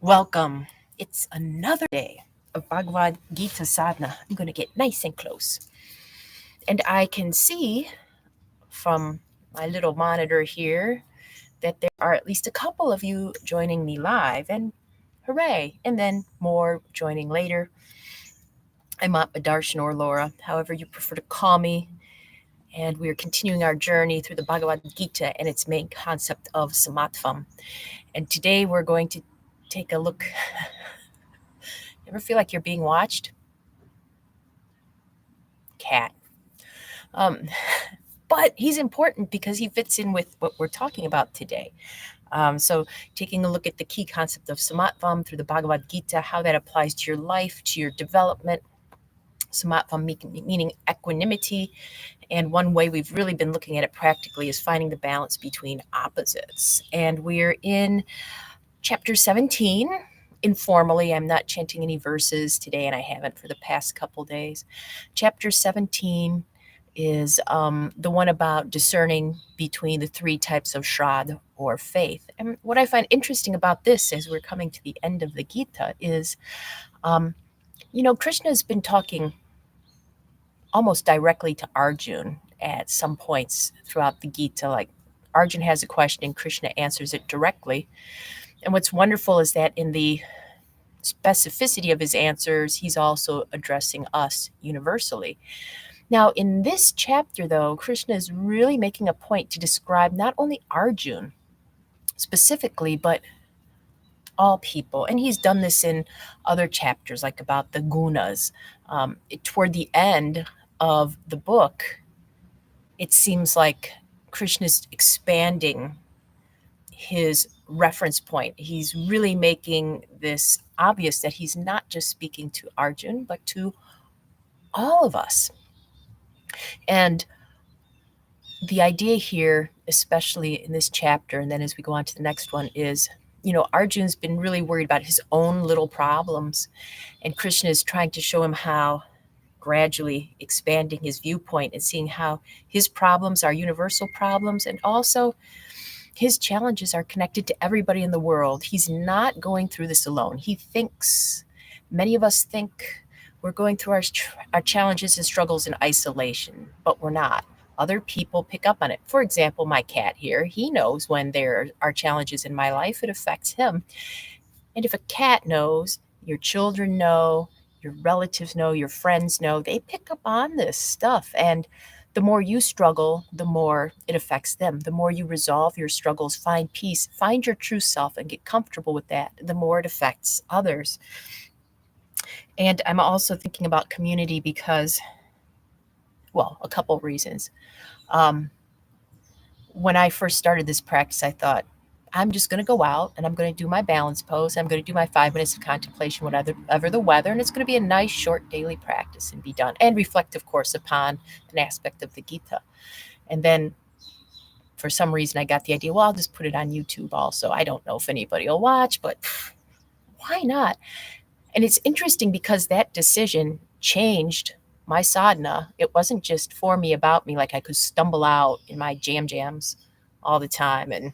Welcome. It's another day of Bhagavad Gita Sadhana. I'm going to get nice and close. And I can see from my little monitor here that there are at least a couple of you joining me live, and hooray! And then more joining later. I'm Atmadarshan or Laura, however you prefer to call me. And we are continuing our journey through the Bhagavad Gita and its main concept of Samatvam. And today we're going to take a look. Ever feel like you're being watched? Cat. But he's important because he fits in with what we're talking about today. So taking a look at the key concept of Samatvam through the Bhagavad Gita, how that applies to your life, to your development. Samatvam meaning equanimity. And one way we've really been looking at it practically is finding the balance between opposites. And we're in chapter 17. Informally, I'm not chanting any verses today, and I haven't for the past couple days. Chapter 17 is the one about discerning between the three types of Shraddha or faith. And what I find interesting about this as we're coming to the end of the Gita is, Krishna has been talking almost directly to Arjun at some points throughout the Gita. Like Arjun has a question and Krishna answers it directly. And what's wonderful is that in the specificity of his answers, he's also addressing us universally. Now, in this chapter, though, Krishna is really making a point to describe not only Arjun specifically, but all people. And he's done this in other chapters, like about the gunas. Toward the end of the book, it seems like Krishna's expanding his reference point. He's really making this obvious that he's not just speaking to Arjun, but to all of us. And the idea here, especially in this chapter, and then as we go on to the next one, is, Arjun's been really worried about his own little problems, and Krishna is trying to show him how gradually expanding his viewpoint and seeing how his problems are universal problems, and also his challenges are connected to everybody in the world. He's not going through this alone. Many of us think we're going through our challenges and struggles in isolation, but we're not. Other people pick up on it. For example, my cat here, he knows when there are challenges in my life, it affects him. And if a cat knows, your children know, your relatives know, your friends know, they pick up on this stuff. And the more you struggle, the more it affects them. The more you resolve your struggles, find peace, find your true self, and get comfortable with that, the more it affects others. And I'm also thinking about community because, a couple of reasons. When I first started this practice, I thought, I'm just going to go out and I'm going to do my balance pose. I'm going to do my 5 minutes of contemplation, whatever the weather, and it's going to be a nice short daily practice and be done. And reflect, of course, upon an aspect of the Gita. And then for some reason I got the idea, I'll just put it on YouTube also. I don't know if anybody will watch, but why not? And it's interesting because that decision changed my sadhana. It wasn't just for me, about me, like I could stumble out in my jams all the time and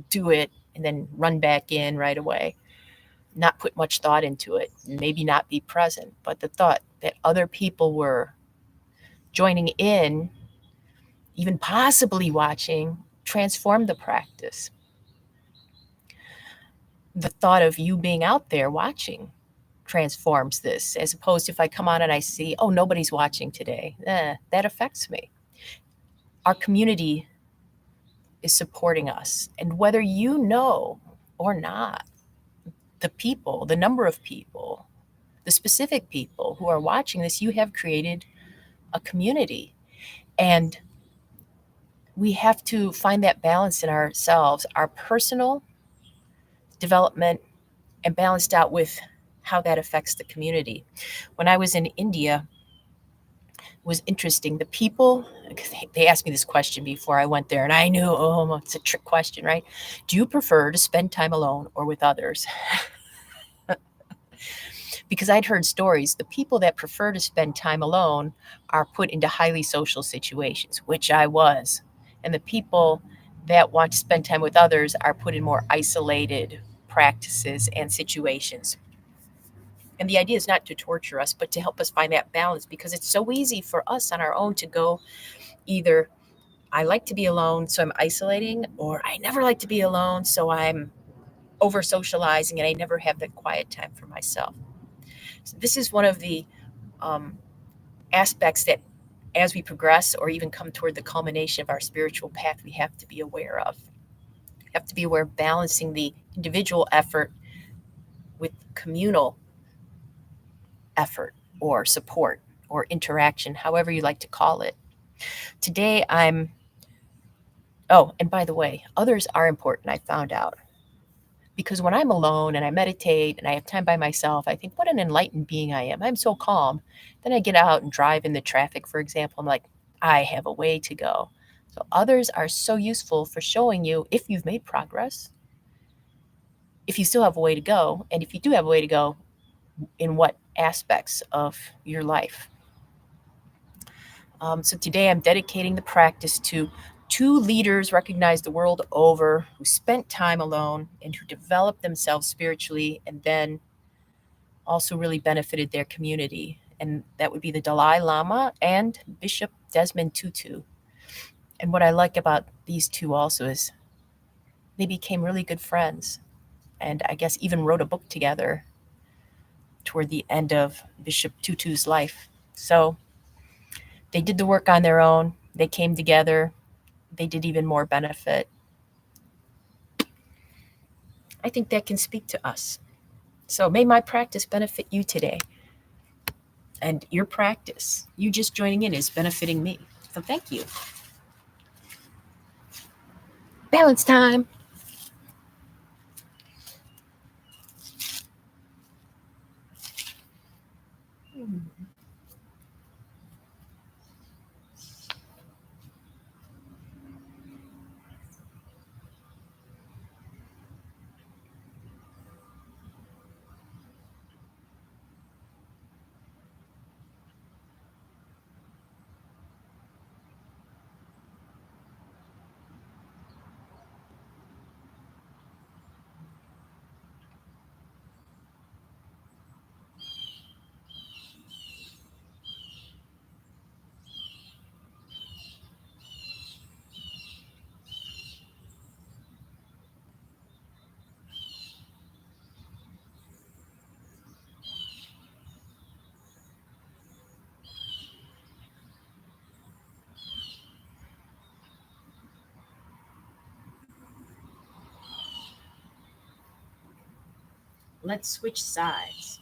do it and then run back in right away, not put much thought into it, maybe not be present. But the thought that other people were joining in, even possibly watching, transformed the practice. The thought of you being out there watching transforms this, as opposed to if I come on and I see, nobody's watching today, that affects me. Our community is supporting us, and whether you know or not, the number of people, the specific people who are watching this, you have created a community. And we have to find that balance in ourselves, our personal development, and balanced out with how that affects the community. When I was in India, it was interesting. The people, they asked me this question before I went there, and I knew, it's a trick question, right? Do you prefer to spend time alone or with others? Because I'd heard stories, the people that prefer to spend time alone are put into highly social situations, which I was. And the people that want to spend time with others are put in more isolated, practices and situations. And the idea is not to torture us, but to help us find that balance, because it's so easy for us on our own to go either I like to be alone, so I'm isolating, or I never like to be alone, so I'm over socializing and I never have that quiet time for myself. So this is one of the um, aspects that as we progress or even come toward the culmination of our spiritual path, we have to be aware of. We have to be aware of balancing the individual effort with communal effort or support or interaction, however you like to call it. Today, oh, and by the way, others are important, I found out. Because when I'm alone and I meditate and I have time by myself, I think, what an enlightened being I am. I'm so calm. Then I get out and drive in the traffic, for example. I'm like, I have a way to go. So others are so useful for showing you if you've made progress, if you still have a way to go, and if you do have a way to go, in what aspects of your life. So today I'm dedicating the practice to two leaders recognized the world over who spent time alone and who developed themselves spiritually and then also really benefited their community. And that would be the Dalai Lama and Bishop Desmond Tutu. And what I like about these two also is they became really good friends, and I guess even wrote a book together toward the end of Bishop Tutu's life. So they did the work on their own, they came together, they did even more benefit. I think that can speak to us. So may my practice benefit you today. And your practice, you just joining in, is benefiting me. So thank you. Balance time. Let's switch sides.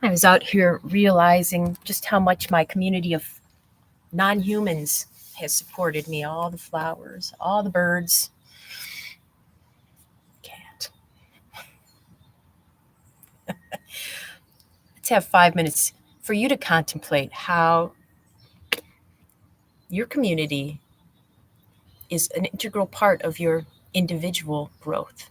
I was out here realizing just how much my community of non humans has supported me. All the flowers, all the birds, cat. Let's have 5 minutes for you to contemplate how your community is an integral part of your individual growth.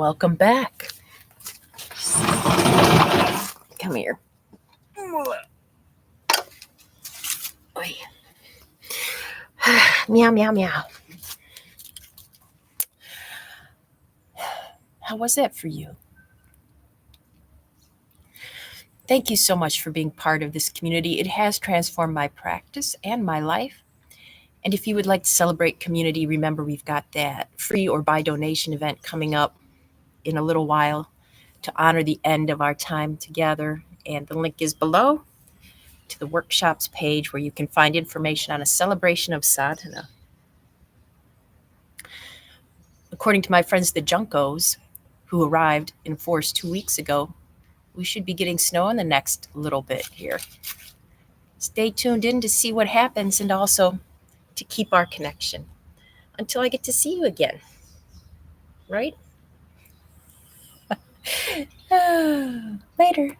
Welcome back. Come here. Oy. Meow, meow, meow. How was that for you? Thank you so much for being part of this community. It has transformed my practice and my life. And if you would like to celebrate community, remember we've got that free or by donation event coming up in a little while to honor the end of our time together. And the link is below to the workshops page where you can find information on a celebration of sadhana. According to my friends, the Junkos, who arrived in force 2 weeks ago, we should be getting snow in the next little bit here. Stay tuned in to see what happens and also to keep our connection until I get to see you again, right? Later.